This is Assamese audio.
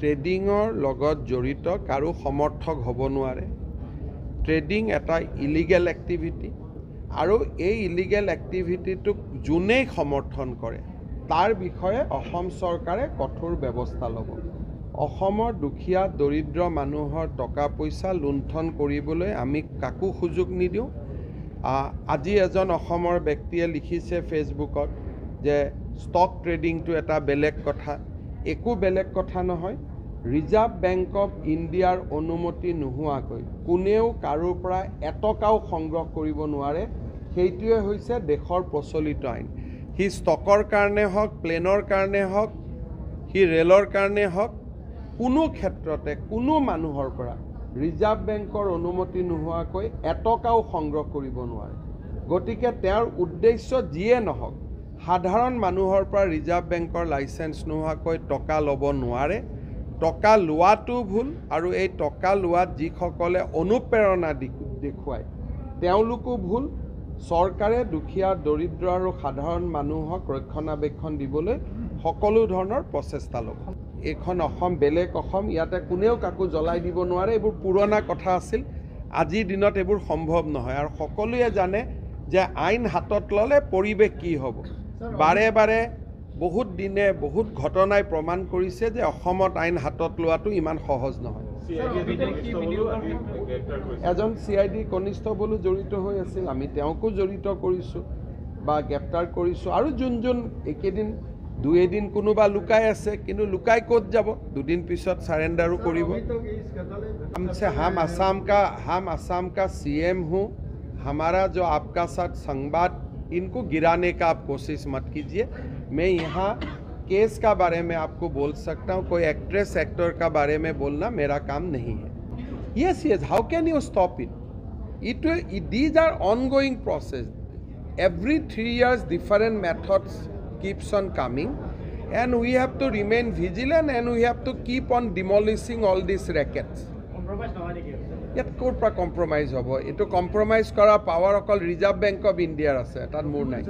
ট্ৰেডিঙৰ লগত জড়িত কাৰো সমৰ্থক হ'ব নোৱাৰে। ট্ৰেডিং এটা ইলিগেল এক্টিভিটি আৰু এই ইলিগেল এক্টিভিটিটোক যোনেই সমৰ্থন কৰে তাৰ বিষয়ে অসম চৰকাৰে কঠোৰ ব্যৱস্থা ল'ব। অসমৰ দুখীয়া দৰিদ্ৰ মানুহৰ টকা পইচা লুণ্ঠন কৰিবলৈ আমি কাকো সুযোগ নিদিওঁ। আজি এজন অসমৰ ব্যক্তিয়ে লিখিছে ফেচবুকত যে ষ্টক ট্ৰেডিংটো এটা বেলেগ কথা। একো বেলেগ কথা নহয়। ৰিজাৰ্ভ বেংক অফ ইণ্ডিয়াৰ অনুমতি নোহোৱাকৈ কোনেও কাৰোৰ পৰা এটকাও সংগ্ৰহ কৰিব নোৱাৰে। সেইটোৱে হৈছে দেশৰ প্ৰচলিত আইন। সি ষ্টকৰ কাৰণে হওক, প্লেনৰ কাৰণে হওক, সি ৰেলৰ কাৰণে হওক, কোনো ক্ষেত্ৰতে কোনো মানুহৰ পৰা ৰিজাৰ্ভ বেংকৰ অনুমতি নোহোৱাকৈ এটকাও সংগ্ৰহ কৰিব নোৱাৰে। গতিকে তেওঁৰ উদ্দেশ্য যিয়ে নহওক, সাধাৰণ মানুহৰ পৰা ৰিজাৰ্ভ বেংকৰ লাইচেঞ্চ নোহোৱাকৈ টকা ল'ব নোৱাৰে। টকা লোৱাটো ভুল, আৰু এই টকা লোৱাত যিসকলে অনুপ্ৰেৰণা দেখুৱায় তেওঁলোকো ভুল। চৰকাৰে দুখীয়া দৰিদ্ৰ আৰু সাধাৰণ মানুহক ৰক্ষণাবেক্ষণ দিবলৈ সকলো ধৰণৰ প্ৰচেষ্টা ল'ব। এইখন অসম বেলেগ অসম, ইয়াতে কোনেও কাকো জ্বলাই দিব নোৱাৰে। এইবোৰ পুৰণা কথা আছিল, আজিৰ দিনত এইবোৰ সম্ভৱ নহয়। আৰু সকলোৱে জানে যে আইন হাতত ল'লে পৰিৱেশ কি হ'ব। বাৰে বাৰে বহুত দিনে বহুত ঘটনাই প্ৰমাণ কৰিছে যে অসমত আইন হাতত লোৱাটো ইমান সহজ নহয়। এজন CID কনিষ্টবলো জড়িত হৈ আছিল, আমি তেওঁকো জড়িত কৰিছোঁ বা গ্ৰেপ্তাৰ কৰিছোঁ। আৰু যোন এইকেইদিন দুই এদিন কোনোবা লুকাই আছে, কিন্তু লুকাই ক'ত যাব, দুদিন পিছত সাৰেণ্ডাৰো কৰিব। हमसे हम असम का CM हूँ। हमारा जो आपका साथ संवाद, इनको गिराने का आप कोशिश मत कीजिए। मैं यहाँ केस का बारे में आपको बोल सकता हूँ, कोई एक्ट्रेस एक्टर का बारे में बोलना मेरा काम नहीं है। Yes, how can you stop it? These are ongoing process. Every 3 years different methods keeps on coming, and we have to remain vigilant, and we have to keep on demolishing all these rackets. ইয়াত ক'ৰ পৰা কম্প্ৰমাইজ হ'ব? এইটো কম্প্ৰমাইজ কৰা পাৱাৰ অকল ৰিজাৰ্ভ বেংক অফ ইণ্ডিয়াৰ আছে, তাত মোৰ নাই।